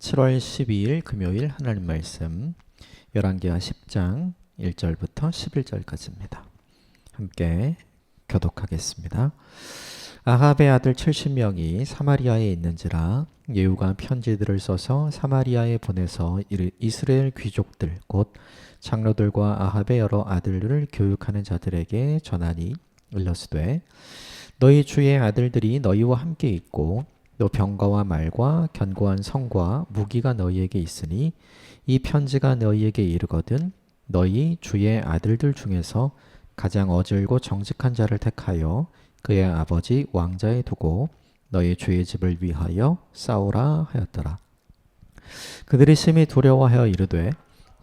7월 12일 금요일 하나님 말씀 열왕기하 10장 1절부터 11절까지입니다. 함께 교독하겠습니다. 아합의 아들 70명이 사마리아에 있는지라 예후가 편지들을 써서 사마리아에 보내서 이스라엘 귀족들 곧 장로들과 아합의 여러 아들들을 교육하는 자들에게 전하니 일러스되 너희 주의 아들들이 너희와 함께 있고 또 병거와 말과 견고한 성과 무기가 너희에게 있으니 이 편지가 너희에게 이르거든 너희 주의 아들들 중에서 가장 어질고 정직한 자를 택하여 그의 아버지 왕자에 두고 너희 주의 집을 위하여 싸우라 하였더라. 그들이 심히 두려워하여 이르되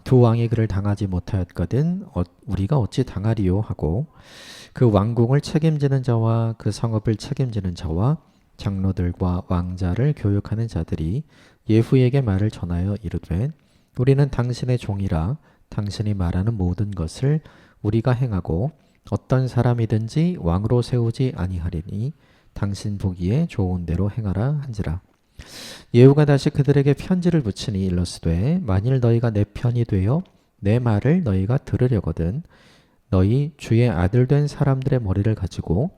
두 왕이 그를 당하지 못하였거든 우리가 어찌 당하리요 하고 그 왕궁을 책임지는 자와 그 성읍을 책임지는 자와 장로들과 왕자를 교육하는 자들이 예후에게 말을 전하여 이르되 우리는 당신의 종이라 당신이 말하는 모든 것을 우리가 행하고 어떤 사람이든지 왕으로 세우지 아니하리니 당신 보기에 좋은 대로 행하라 한지라. 예후가 다시 그들에게 편지를 붙이니 일러스되 만일 너희가 내 편이 되어 내 말을 너희가 들으려거든 너희 주의 아들 된 사람들의 머리를 가지고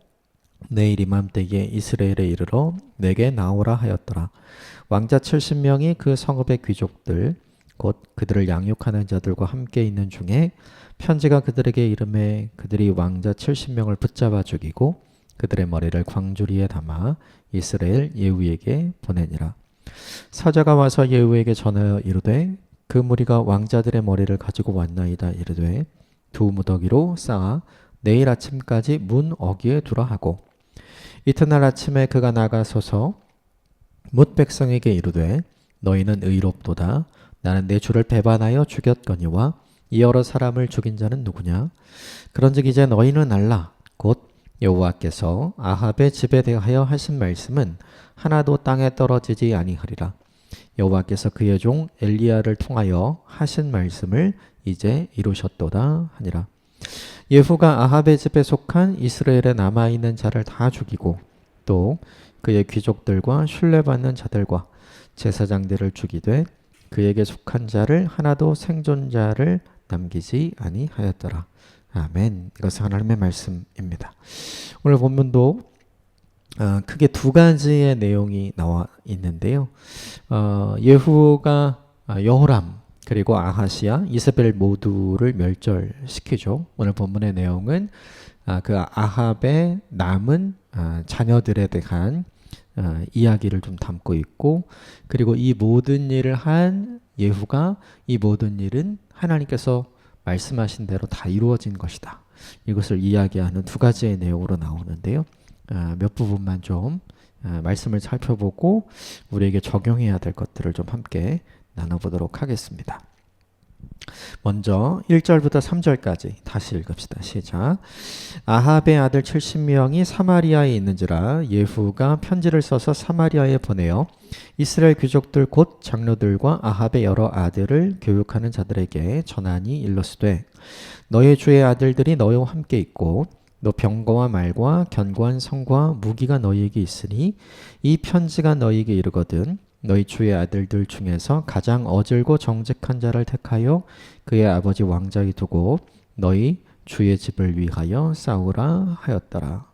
내일 이맘때에 이스라엘에 이르러 내게 나오라 하였더라. 왕자 70명이 그 성읍의 귀족들 곧 그들을 양육하는 자들과 함께 있는 중에 편지가 그들에게 이름에 그들이 왕자 70명을 붙잡아 죽이고 그들의 머리를 광주리에 담아 이스라엘 예후에게 보내니라. 사자가 와서 예후에게 전하여 이르되 그 무리가 왕자들의 머리를 가지고 왔나이다. 이르되 두 무더기로 쌓아 내일 아침까지 문 어귀에 두라 하고 이튿날 아침에 그가 나가서서 뭇 백성에게 이르되 너희는 의롭도다. 나는 내 주를 배반하여 죽였거니와 이 여러 사람을 죽인 자는 누구냐? 그런즉 이제 너희는 알라. 곧 여호와께서 아합의 집에 대하여 하신 말씀은 하나도 땅에 떨어지지 아니하리라. 여호와께서 그의 종 엘리야를 통하여 하신 말씀을 이제 이루셨도다 하니라. 예후가 아합의 집에 속한 이스라엘에 남아있는 자를 다 죽이고 또 그의 귀족들과 신뢰받는 자들과 제사장들을 죽이되 그에게 속한 자를 하나도 생존자를 남기지 아니하였더라. 아멘. 이것은 하나님의 말씀입니다. 오늘 본문도 크게 두 가지의 내용이 나와 있는데요. 예후가 여호람 그리고 아하시아, 이세벨 모두를 멸절시키죠. 오늘 본문의 내용은 그 아합의 남은 자녀들에 대한 이야기를 좀 담고 있고 그리고 이 모든 일을 한 예후가 이 모든 일은 하나님께서 말씀하신 대로 다 이루어진 것이다. 이것을 이야기하는 두 가지의 내용으로 나오는데요. 몇 부분만 좀 말씀을 살펴보고 우리에게 적용해야 될 것들을 좀 함께 나눠보도록 하겠습니다. 먼저 1절부터 3절까지 다시 읽읍시다. 시작. 아합의 아들 70명이 사마리아에 있는지라 예후가 편지를 써서 사마리아에 보내어 이스라엘 귀족들 곧 장로들과 아합의 여러 아들을 교육하는 자들에게 전하니 일러스되 너희 주의 아들들이 너희와 함께 있고 너 병거와 말과 견고한 성과 무기가 너희에게 있으니 이 편지가 너희에게 이르거든 너희 주의 아들들 중에서 가장 어질고 정직한 자를 택하여 그의 아버지 왕자에 두고 너희 주의 집을 위하여 싸우라 하였더라.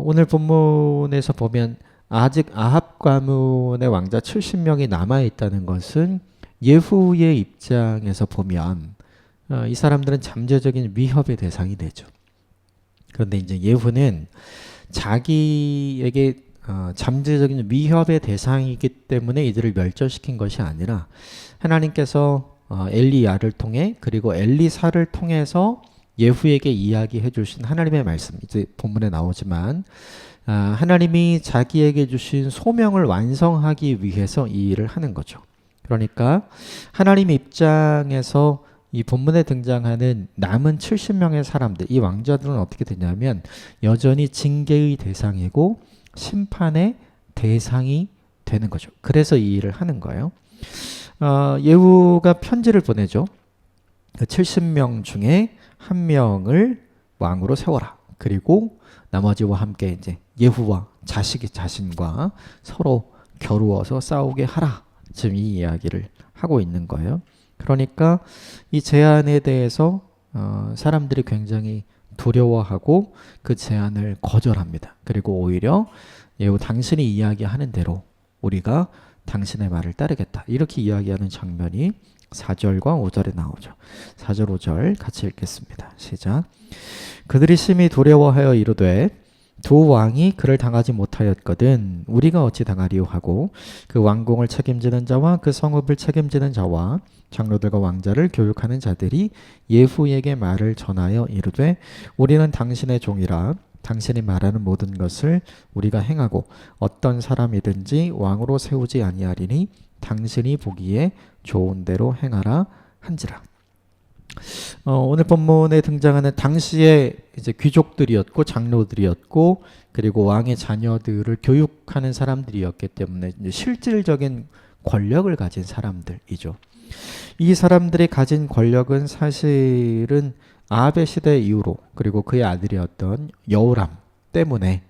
오늘 본문에서 보면 아직 아합 가문의 왕자 70명이 남아있다는 것은 예후의 입장에서 보면 이 사람들은 잠재적인 위협의 대상이 되죠. 그런데 이제 예후는 자기에게 잠재적인 위협의 대상이기 때문에 이들을 멸절시킨 것이 아니라 하나님께서 엘리야를 통해 그리고 엘리사를 통해서 예후에게 이야기해 주신 하나님의 말씀 이제 본문에 나오지만 하나님이 자기에게 주신 소명을 완성하기 위해서 이 일을 하는 거죠. 그러니까 하나님 입장에서 이 본문에 등장하는 남은 70명의 사람들 이 왕자들은 어떻게 되냐면 여전히 징계의 대상이고 심판의 대상이 되는 거죠. 그래서 이 일을 하는 거예요. 예후가 편지를 보내죠. 그 70명 중에 한 명을 왕으로 세워라. 그리고 나머지와 함께 이제 예후와 자신과 서로 겨루어서 싸우게 하라. 지금 이 이야기를 하고 있는 거예요. 그러니까 이 제안에 대해서 사람들이 굉장히 두려워하고 그 제안을 거절합니다. 그리고 오히려 예후 당신이 이야기하는 대로 우리가 당신의 말을 따르겠다. 이렇게 이야기하는 장면이 4절과 5절에 나오죠. 4절, 5절 같이 읽겠습니다. 시작. 그들이 심히 두려워하여 이르되 두 왕이 그를 당하지 못하였거든 우리가 어찌 당하리요 하고 그 왕궁을 책임지는 자와 그 성읍을 책임지는 자와 장로들과 왕자를 교육하는 자들이 예후에게 말을 전하여 이르되 우리는 당신의 종이라 당신이 말하는 모든 것을 우리가 행하고 어떤 사람이든지 왕으로 세우지 아니하리니 당신이 보기에 좋은 대로 행하라 한지라. 오늘 본문에 등장하는 당시의 이제 귀족들이었고 장로들이었고 그리고 왕의 자녀들을 교육하는 사람들이었기 때문에 이제 실질적인 권력을 가진 사람들이죠. 이 사람들이 가진 권력은 사실은 아합의 시대 이후로 그리고 그의 아들이었던 여호람 때문에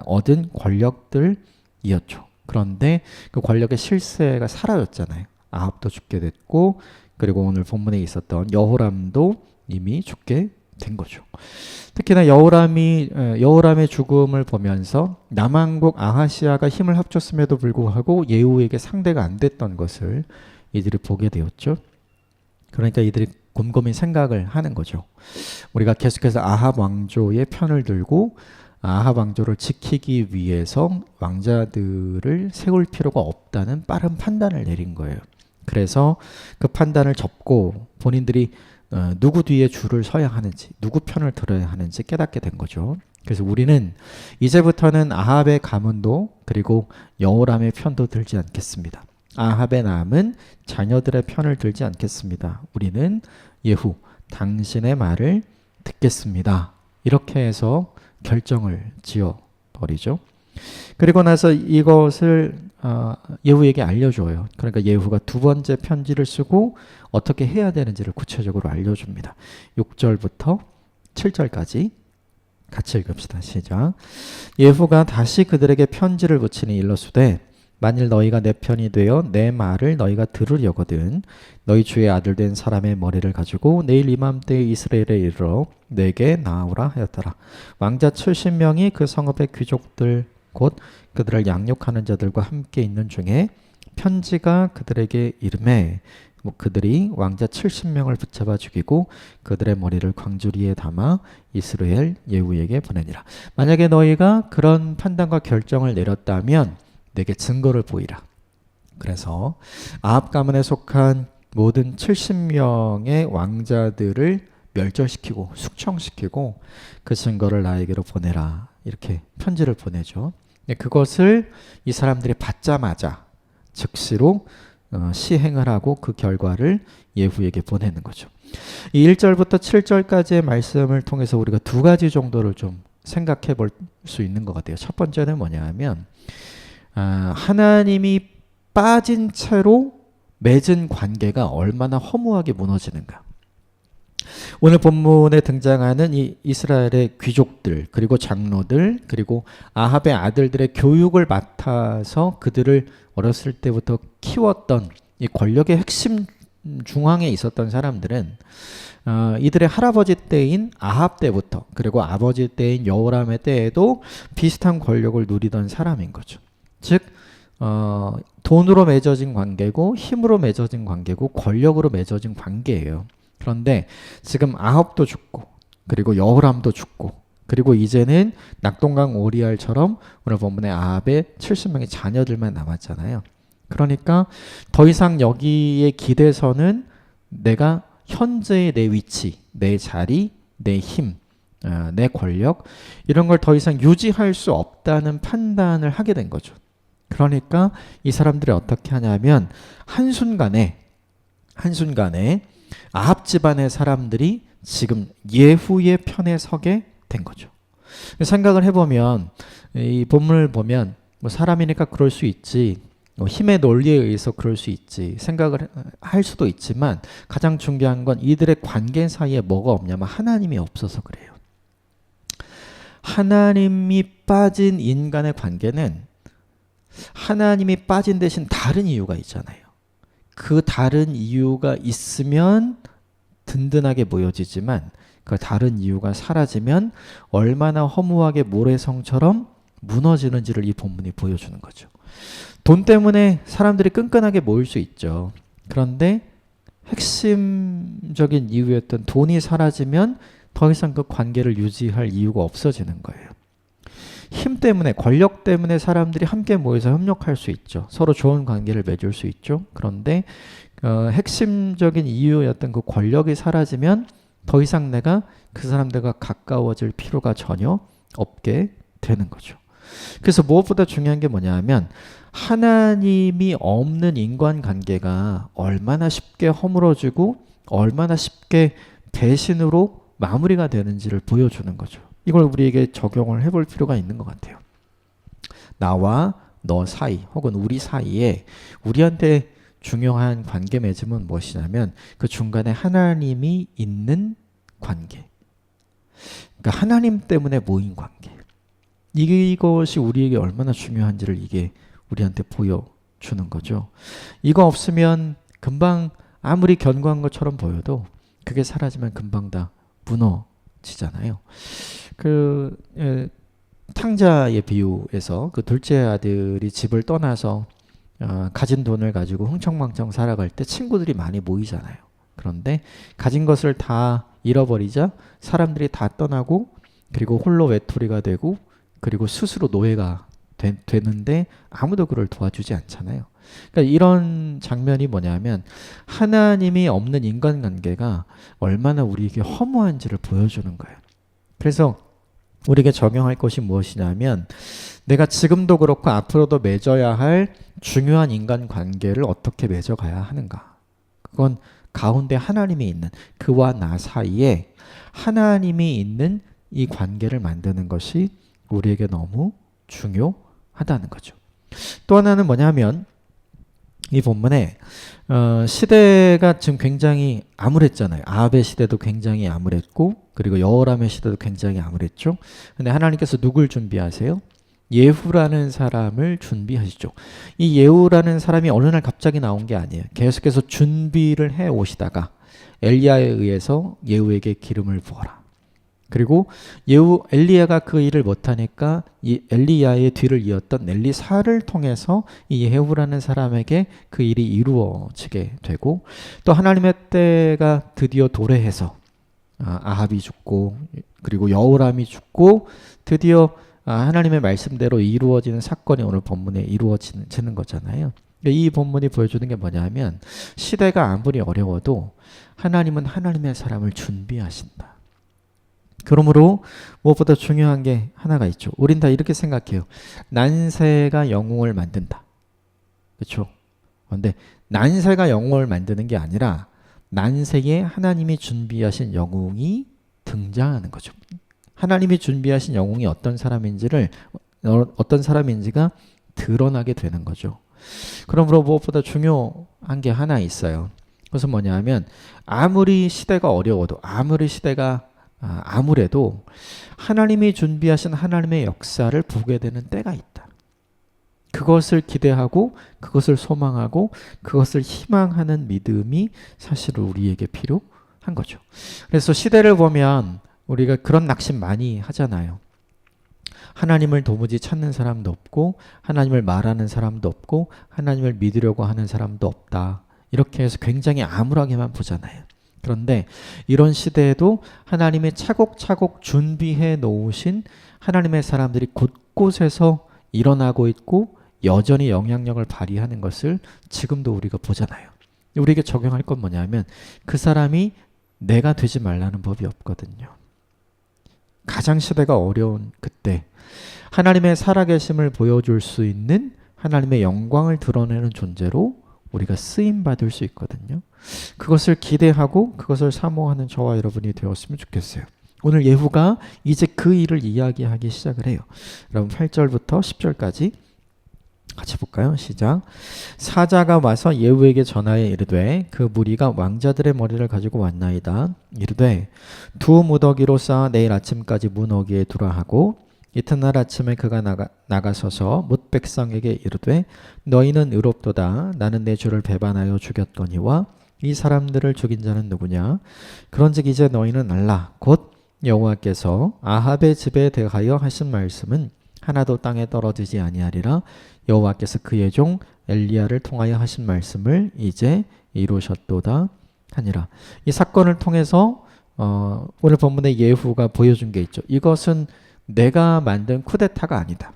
얻은 권력들이었죠. 그런데 그 권력의 실세가 사라졌잖아요. 아합도 죽게 됐고 그리고 오늘 본문에 있었던 여호람도 이미 죽게 된 거죠. 특히나 여호람의 죽음을 보면서 남왕국 아하시아가 힘을 합쳤음에도 불구하고 예후에게 상대가 안 됐던 것을 이들이 보게 되었죠. 그러니까 이들이 곰곰이 생각을 하는 거죠. 우리가 계속해서 아합 왕조의 편을 들고 아합 왕조를 지키기 위해서 왕자들을 세울 필요가 없다는 빠른 판단을 내린 거예요. 그래서 그 판단을 접고 본인들이 누구 뒤에 줄을 서야 하는지 누구 편을 들어야 하는지 깨닫게 된 거죠. 그래서 우리는 이제부터는 아합의 가문도 그리고 여호람의 편도 들지 않겠습니다. 아합의 남은 자녀들의 편을 들지 않겠습니다. 우리는 예후 당신의 말을 듣겠습니다. 이렇게 해서 결정을 지어버리죠. 그리고 나서 이것을 예후에게 알려줘요. 그러니까 예후가 두 번째 편지를 쓰고 어떻게 해야 되는지를 구체적으로 알려줍니다. 6절부터 7절까지 같이 읽읍시다. 시작. 예후가 다시 그들에게 편지를 붙이니 일러주되 만일 너희가 내 편이 되어 내 말을 너희가 들으려거든 너희 주의 아들 된 사람의 머리를 가지고 내일 이맘때에 이스라엘에 이르러 내게 나아오라 하였더라. 왕자 70명이 그 성읍의 귀족들 곧 그들을 양육하는 자들과 함께 있는 중에 편지가 그들에게 이르매 그들이 왕자 70명을 붙잡아 죽이고 그들의 머리를 광주리에 담아 이스라엘 예후에게 보내니라. 만약에 너희가 그런 판단과 결정을 내렸다면 내게 증거를 보이라. 그래서 아합 가문에 속한 모든 70명의 왕자들을 멸절시키고 숙청시키고 그 증거를 나에게로 보내라. 이렇게 편지를 보내죠. 그것을 이 사람들이 받자마자 즉시로 시행을 하고 그 결과를 예후에게 보내는 거죠. 이 1절부터 7절까지의 말씀을 통해서 우리가 두 가지 정도를 좀 생각해 볼 수 있는 것 같아요. 첫 번째는 뭐냐 하면 하나님이 빠진 채로 맺은 관계가 얼마나 허무하게 무너지는가. 오늘 본문에 등장하는 이 이스라엘의 귀족들 그리고 장로들 그리고 아합의 아들들의 교육을 맡아서 그들을 어렸을 때부터 키웠던 이 권력의 핵심 중앙에 있었던 사람들은 이들의 할아버지 때인 아합 때부터 그리고 아버지 때인 여호람의 때에도 비슷한 권력을 누리던 사람인 거죠. 즉 돈으로 맺어진 관계고 힘으로 맺어진 관계고 권력으로 맺어진 관계예요. 그런데 지금 아합도 죽고 그리고 여호람도 죽고 그리고 이제는 낙동강 오리알처럼 오늘 본문에 아합의 70명의 자녀들만 남았잖아요. 그러니까 더 이상 여기에 기대서는 내가 현재의 내 위치, 내 자리, 내 힘, 내 권력 이런 걸 더 이상 유지할 수 없다는 판단을 하게 된 거죠. 그러니까 이 사람들이 어떻게 하냐면 한순간에 아합 집안의 사람들이 지금 예후의 편에 서게 된 거죠. 생각을 해보면 이 본문을 보면 뭐 사람이니까 그럴 수 있지 힘의 논리에 의해서 그럴 수 있지 생각을 할 수도 있지만 가장 중요한 건 이들의 관계 사이에 뭐가 없냐면 하나님이 없어서 그래요. 하나님이 빠진 인간의 관계는 하나님이 빠진 대신 다른 이유가 있잖아요. 그 다른 이유가 있으면 든든하게 모여지지만 그 다른 이유가 사라지면 얼마나 허무하게 모래성처럼 무너지는지를 이 본문이 보여주는 거죠. 돈 때문에 사람들이 끈끈하게 모일 수 있죠. 그런데 핵심적인 이유였던 돈이 사라지면 더 이상 그 관계를 유지할 이유가 없어지는 거예요. 힘 때문에, 권력 때문에 사람들이 함께 모여서 협력할 수 있죠. 서로 좋은 관계를 맺을 수 있죠. 그런데 핵심적인 이유였던 그 권력이 사라지면 더 이상 내가 그 사람들과 가까워질 필요가 전혀 없게 되는 거죠. 그래서 무엇보다 중요한 게 뭐냐 하면 하나님이 없는 인간관계가 얼마나 쉽게 허물어지고 얼마나 쉽게 배신으로 마무리가 되는지를 보여주는 거죠. 이걸 우리에게 적용을 해볼 필요가 있는 것 같아요. 나와 너 사이 혹은 우리 사이에 우리한테 중요한 관계 맺음은 무엇이냐면 그 중간에 하나님이 있는 관계. 그러니까 하나님 때문에 모인 관계. 이것이 우리에게 얼마나 중요한지를 이게 우리한테 보여주는 거죠. 이거 없으면 금방 아무리 견고한 것처럼 보여도 그게 사라지면 금방 다 무너지잖아요. 탕자의 비유에서 그 둘째 아들이 집을 떠나서 가진 돈을 가지고 흥청망청 살아갈 때 친구들이 많이 모이잖아요. 그런데 가진 것을 다 잃어버리자 사람들이 다 떠나고 그리고 홀로 외톨이가 되고 그리고 스스로 노예가 되는데 아무도 그를 도와주지 않잖아요. 그러니까 이런 장면이 뭐냐면 하나님이 없는 인간관계가 얼마나 우리에게 허무한지를 보여주는 거예요. 그래서 우리에게 적용할 것이 무엇이냐면 내가 지금도 그렇고 앞으로도 맺어야 할 중요한 인간관계를 어떻게 맺어가야 하는가. 그건 가운데 하나님이 있는 그와 나 사이에 하나님이 있는 이 관계를 만드는 것이 우리에게 너무 중요하다는 거죠. 또 하나는 뭐냐면 이 본문에 시대가 지금 굉장히 암울했잖아요. 아합의 시대도 굉장히 암울했고 그리고 여호람의 시대도 굉장히 암울했죠. 근데 하나님께서 누굴 준비하세요? 예후라는 사람을 준비하시죠. 이 예후라는 사람이 어느 날 갑자기 나온 게 아니에요. 계속해서 준비를 해 오시다가 엘리야에 의해서 예후에게 기름을 부어라. 그리고 엘리야가 그 일을 못하니까 이 엘리야의 뒤를 이었던 엘리사를 통해서 이 예후라는 사람에게 그 일이 이루어지게 되고 또 하나님의 때가 드디어 도래해서 아합이 죽고 그리고 여호람이 죽고 드디어 하나님의 말씀대로 이루어지는 사건이 오늘 본문에 이루어지는 거잖아요. 이 본문이 보여주는 게 뭐냐면 시대가 아무리 어려워도 하나님은 하나님의 사람을 준비하신다. 그러므로 무엇보다 중요한 게 하나가 있죠. 우린 다 이렇게 생각해요. 난세가 영웅을 만든다. 그렇죠? 그런데 난세가 영웅을 만드는 게 아니라 난세에 하나님이 준비하신 영웅이 등장하는 거죠. 하나님이 준비하신 영웅이 어떤 사람인지가 드러나게 되는 거죠. 그러므로 무엇보다 중요한 게 하나 있어요. 그것은 뭐냐면 아무리 시대가 어려워도 아무리 시대가 아무래도 하나님이 준비하신 하나님의 역사를 보게 되는 때가 있다. 그것을 기대하고 그것을 소망하고 그것을 희망하는 믿음이 사실 우리에게 필요한 거죠. 그래서 시대를 보면 우리가 그런 낙심 많이 하잖아요. 하나님을 도무지 찾는 사람도 없고 하나님을 말하는 사람도 없고 하나님을 믿으려고 하는 사람도 없다. 이렇게 해서 굉장히 암울하게만 보잖아요. 그런데 이런 시대에도 하나님의 차곡차곡 준비해 놓으신 하나님의 사람들이 곳곳에서 일어나고 있고 여전히 영향력을 발휘하는 것을 지금도 우리가 보잖아요. 우리에게 적용할 건 뭐냐면 그 사람이 내가 되지 말라는 법이 없거든요. 가장 시대가 어려운 그때 하나님의 살아계심을 보여줄 수 있는 하나님의 영광을 드러내는 존재로 우리가 쓰임받을 수 있거든요. 그것을 기대하고 그것을 사모하는 저와 여러분이 되었으면 좋겠어요. 오늘 예후가 이제 그 일을 이야기하기 시작을 해요. 여러분 8절부터 10절까지 같이 볼까요? 시작. 사자가 와서 예후에게 전하여 이르되 그 무리가 왕자들의 머리를 가지고 왔나이다. 이르되 두 무더기로 쌓아 내일 아침까지 문어기에 두라 하고 이튿날 아침에 그가 나가서서 뭇 백성에게 이르되 너희는 의롭도다. 나는 내 주를 배반하여 죽였거니와 이 사람들을 죽인 자는 누구냐? 그런즉 이제 너희는 알라. 곧 여호와께서 아합의 집에 대하여 하신 말씀은 하나도 땅에 떨어지지 아니하리라. 여호와께서 그의 종 엘리야를 통하여 하신 말씀을 이제 이루셨도다 하니라. 이 사건을 통해서 오늘 본문의 예후가 보여준 게 있죠. 이것은 내가 만든 쿠데타가 아니다.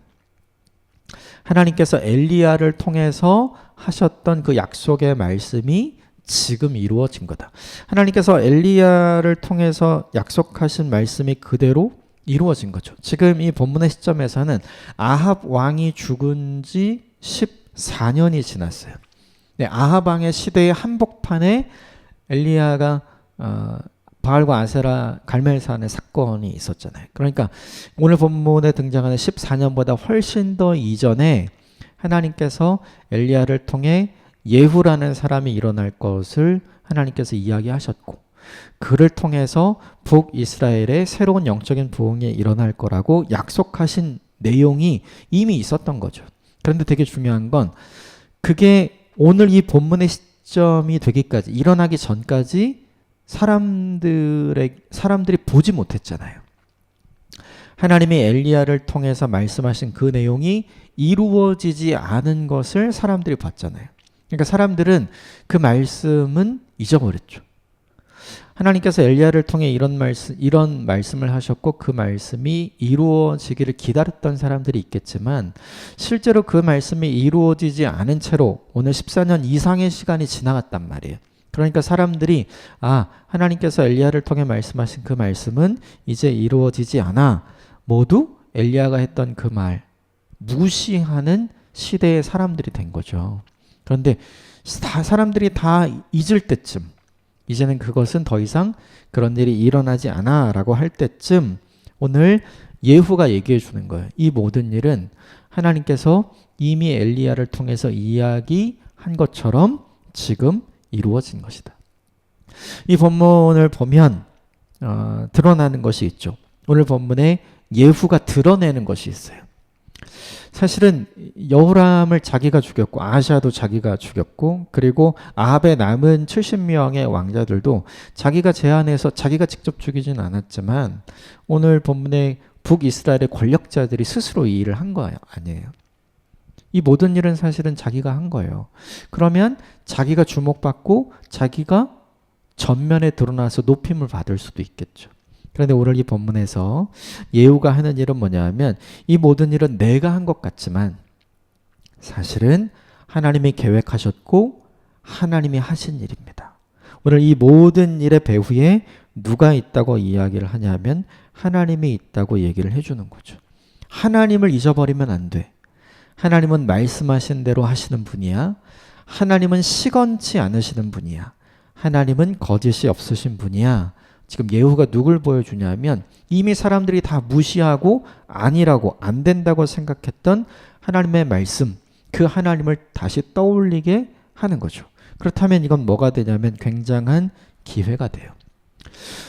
하나님께서 엘리야를 통해서 하셨던 그 약속의 말씀이 지금 이루어진 거다. 하나님께서 엘리야를 통해서 약속하신 말씀이 그대로 이루어진 거죠. 지금 이 본문의 시점에서는 아합 왕이 죽은 지 14년이 지났어요. 네, 아합 왕의 시대의 한복판에 엘리야가 바알과 아세라 갈멜산의 사건이 있었잖아요. 그러니까 오늘 본문에 등장하는 14년보다 훨씬 더 이전에 하나님께서 엘리야를 통해 예후라는 사람이 일어날 것을 하나님께서 이야기하셨고 그를 통해서 북이스라엘의 새로운 영적인 부흥이 일어날 거라고 약속하신 내용이 이미 있었던 거죠. 그런데 되게 중요한 건 그게 오늘 이 본문의 시점이 되기까지 일어나기 전까지 사람들이 보지 못했잖아요. 하나님이 엘리야를 통해서 말씀하신 그 내용이 이루어지지 않은 것을 사람들이 봤잖아요. 그러니까 사람들은 그 말씀은 잊어버렸죠. 하나님께서 엘리야를 통해 이런 말씀을 하셨고 그 말씀이 이루어지기를 기다렸던 사람들이 있겠지만 실제로 그 말씀이 이루어지지 않은 채로 오늘 14년 이상의 시간이 지나갔단 말이에요. 그러니까 사람들이 하나님께서 엘리야를 통해 말씀하신 그 말씀은 이제 이루어지지 않아. 모두 엘리야가 했던 그 말 무시하는 시대의 사람들이 된 거죠. 그런데 사람들이 다 잊을 때쯤 이제는 그것은 더 이상 그런 일이 일어나지 않아 라고 할 때쯤 오늘 예후가 얘기해 주는 거예요. 이 모든 일은 하나님께서 이미 엘리야를 통해서 이야기한 것처럼 지금 이루어진 것이다. 이 본문을 보면 드러나는 것이 있죠. 오늘 본문에 예후가 드러내는 것이 있어요. 사실은 여호람을 자기가 죽였고 아하시아도 자기가 죽였고 그리고 아합의 남은 70명의 왕자들도 자기가 제안해서 자기가 직접 죽이진 않았지만 오늘 본문의 북이스라엘의 권력자들이 스스로 이 일을 한 거 아니에요. 이 모든 일은 사실은 자기가 한 거예요. 그러면 자기가 주목받고 자기가 전면에 드러나서 높임을 받을 수도 있겠죠. 그런데 오늘 이 본문에서 예후가 하는 일은 뭐냐면 이 모든 일은 내가 한 것 같지만 사실은 하나님이 계획하셨고 하나님이 하신 일입니다. 오늘 이 모든 일의 배후에 누가 있다고 이야기를 하냐면 하나님이 있다고 얘기를 해주는 거죠. 하나님을 잊어버리면 안 돼. 하나님은 말씀하신 대로 하시는 분이야. 하나님은 시건치 않으시는 분이야. 하나님은 거짓이 없으신 분이야. 지금 예후가 누굴 보여주냐면 이미 사람들이 다 무시하고 아니라고 안 된다고 생각했던 하나님의 말씀, 그 하나님을 다시 떠올리게 하는 거죠. 그렇다면 이건 뭐가 되냐면 굉장한 기회가 돼요.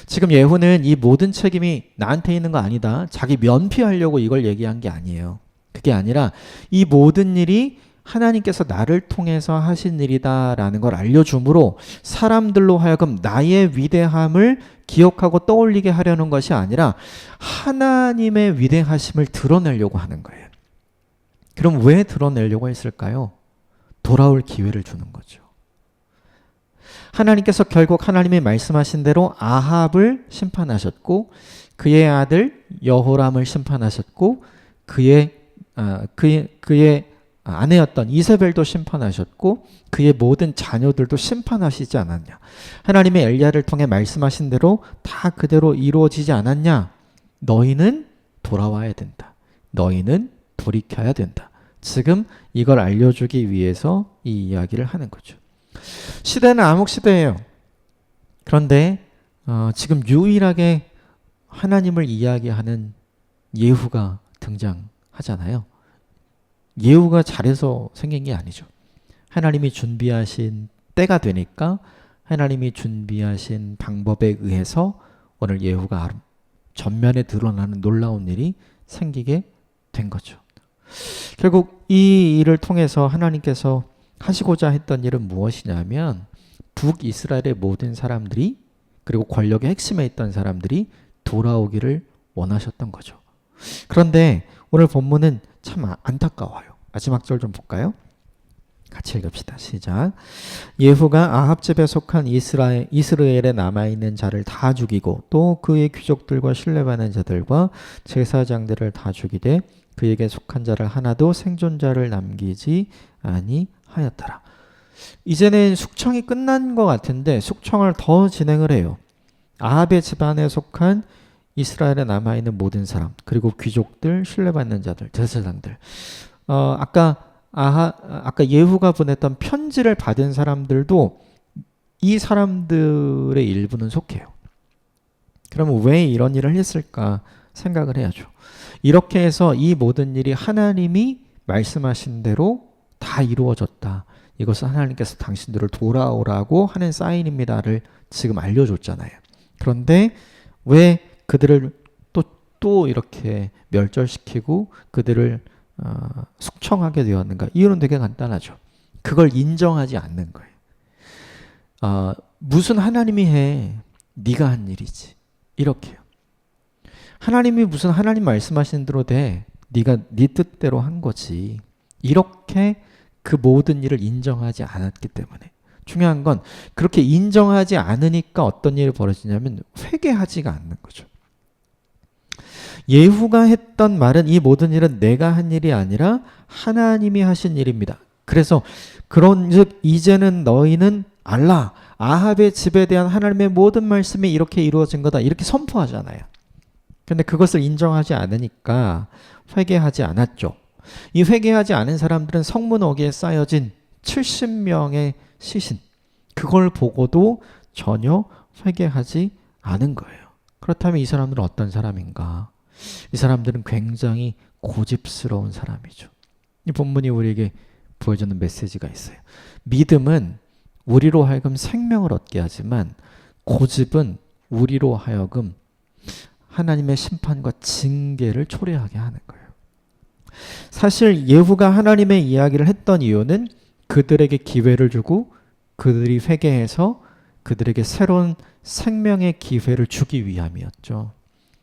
지금 예후는 이 모든 책임이 나한테 있는 거 아니다. 자기 면피하려고 이걸 얘기한 게 아니에요. 그게 아니라 이 모든 일이 하나님께서 나를 통해서 하신 일이다라는 걸 알려주므로 사람들로 하여금 나의 위대함을 기억하고 떠올리게 하려는 것이 아니라 하나님의 위대하심을 드러내려고 하는 거예요. 그럼 왜 드러내려고 했을까요? 돌아올 기회를 주는 거죠. 하나님께서 결국 하나님이 말씀하신 대로 아합을 심판하셨고 그의 아들 여호람을 심판하셨고 그의 아내였던 이세벨도 심판하셨고 그의 모든 자녀들도 심판하시지 않았냐. 하나님의 엘리야를 통해 말씀하신 대로 다 그대로 이루어지지 않았냐. 너희는 돌아와야 된다. 너희는 돌이켜야 된다. 지금 이걸 알려주기 위해서 이 이야기를 하는 거죠. 시대는 암흑시대예요. 그런데 지금 유일하게 하나님을 이야기하는 예후가 등장하잖아요. 예후가 잘해서 생긴 게 아니죠. 하나님이 준비하신 때가 되니까 하나님이 준비하신 방법에 의해서 오늘 예후가 전면에 드러나는 놀라운 일이 생기게 된 거죠. 결국 이 일을 통해서 하나님께서 하시고자 했던 일은 무엇이냐면 북이스라엘의 모든 사람들이 그리고 권력의 핵심에 있던 사람들이 돌아오기를 원하셨던 거죠. 그런데 오늘 본문은 참 안타까워요. 마지막 절 좀 볼까요? 같이 읽읍시다. 시작. 예후가 아합 집에 속한 이스라엘에 남아있는 자를 다 죽이고 또 그의 귀족들과 신뢰받는 자들과 제사장들을 다 죽이되 그에게 속한 자를 하나도 생존자를 남기지 아니하였더라. 이제는 숙청이 끝난 것 같은데 숙청을 더 진행을 해요. 아합의 집안에 속한 이스라엘에 남아있는 모든 사람 그리고 귀족들, 신뢰받는 자들, 제사장들. 아까 예후가 보냈던 편지를 받은 사람들도 이 사람들의 일부는 속해요. 그러면 왜 이런 일을 했을까 생각을 해야죠. 이렇게 해서 이 모든 일이 하나님이 말씀하신 대로 다 이루어졌다. 이것은 하나님께서 당신들을 돌아오라고 하는 사인입니다를 지금 알려줬잖아요. 그런데 왜 그들을 또 이렇게 멸절시키고 그들을 숙청하게 되었는가? 이유는 되게 간단하죠. 그걸 인정하지 않는 거예요. 무슨 하나님이 해? 네가 한 일이지. 이렇게요. 하나님이 무슨 하나님 말씀하시는 대로 돼? 네가 네 뜻대로 한 거지. 이렇게 그 모든 일을 인정하지 않았기 때문에. 중요한 건 그렇게 인정하지 않으니까 어떤 일이 벌어지냐면 회개하지가 않는 거죠. 예후가 했던 말은 이 모든 일은 내가 한 일이 아니라 하나님이 하신 일입니다. 그래서 그런즉 이제는 너희는 알라 아합의 집에 대한 하나님의 모든 말씀이 이렇게 이루어진 거다. 이렇게 선포하잖아요. 근데 그것을 인정하지 않으니까 회개하지 않았죠. 이 회개하지 않은 사람들은 성문 어귀에 쌓여진 70명의 시신 그걸 보고도 전혀 회개하지 않은 거예요. 그렇다면 이 사람들은 어떤 사람인가? 이 사람들은 굉장히 고집스러운 사람이죠. 이 본문이 우리에게 보여주는 메시지가 있어요. 믿음은 우리로 하여금 생명을 얻게 하지만 고집은 우리로 하여금 하나님의 심판과 징계를 초래하게 하는 거예요. 사실 예후가 하나님의 이야기를 했던 이유는 그들에게 기회를 주고 그들이 회개해서 그들에게 새로운 생명의 기회를 주기 위함이었죠.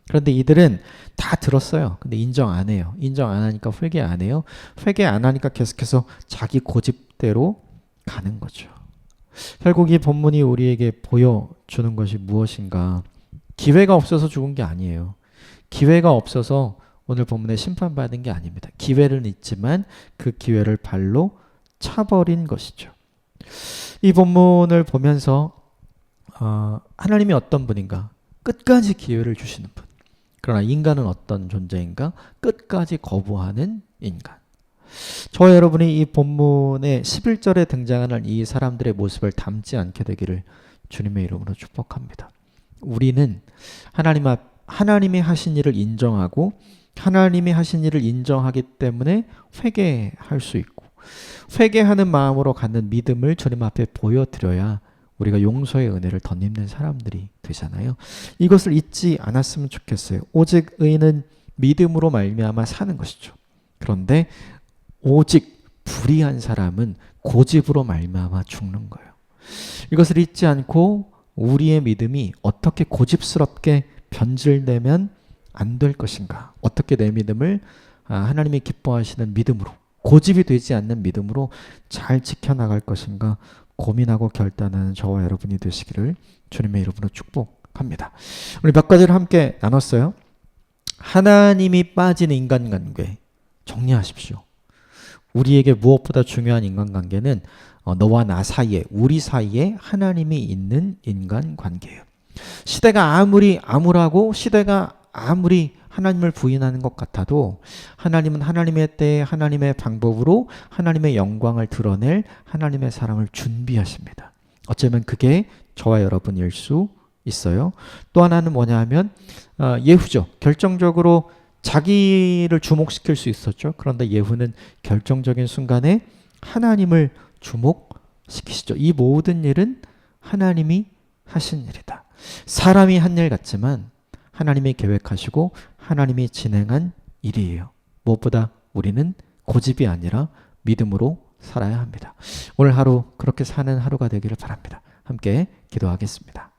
그런데 이들은 다 들었어요. 근데 인정 안 해요. 인정 안 하니까 회개 안 해요. 회개 안 하니까 계속해서 자기 고집대로 가는 거죠. 결국 이 본문이 우리에게 보여주는 것이 무엇인가? 기회가 없어서 죽은 게 아니에요. 기회가 없어서 오늘 본문에 심판받은 게 아닙니다. 기회는 있지만 그 기회를 발로 차버린 것이죠. 이 본문을 보면서 하나님이 어떤 분인가? 끝까지 기회를 주시는 분. 그러나 인간은 어떤 존재인가? 끝까지 거부하는 인간. 저와 여러분이 이 본문의 11절에 등장하는 이 사람들의 모습을 닮지 않게 되기를 주님의 이름으로 축복합니다. 우리는 하나님이 하신 일을 인정하고 하나님이 하신 일을 인정하기 때문에 회개할 수 있고 회개하는 마음으로 갖는 믿음을 주님 앞에 보여드려야 우리가 용서의 은혜를 덧입는 사람들이 되잖아요. 이것을 잊지 않았으면 좋겠어요. 오직 의인은 믿음으로 말미암아 사는 것이죠. 그런데 오직 불의한 사람은 고집으로 말미암아 죽는 거예요. 이것을 잊지 않고 우리의 믿음이 어떻게 고집스럽게 변질되면 안 될 것인가? 어떻게 내 믿음을 하나님이 기뻐하시는 믿음으로 고집이 되지 않는 믿음으로 잘 지켜나갈 것인가 고민하고 결단하는 저와 여러분이 되시기를 주님의 이름으로 축복합니다. 우리 몇 가지를 함께 나눴어요. 하나님이 빠진 인간관계 정리하십시오. 우리에게 무엇보다 중요한 인간관계는 너와 나 사이에 우리 사이에 하나님이 있는 인간관계예요. 시대가 아무리 암울하고 시대가 아무리 하나님을 부인하는 것 같아도 하나님은 하나님의 때에 하나님의 방법으로 하나님의 영광을 드러낼 하나님의 사람을 준비하십니다. 어쩌면 그게 저와 여러분일 수 있어요. 또 하나는 뭐냐 하면 예후죠. 결정적으로 자기를 주목시킬 수 있었죠. 그런데 예후는 결정적인 순간에 하나님을 주목시키시죠. 이 모든 일은 하나님이 하신 일이다. 사람이 한 일 같지만 하나님이 계획하시고 하나님이 진행한 일이에요. 무엇보다 우리는 고집이 아니라 믿음으로 살아야 합니다. 오늘 하루 그렇게 사는 하루가 되기를 바랍니다. 함께 기도하겠습니다.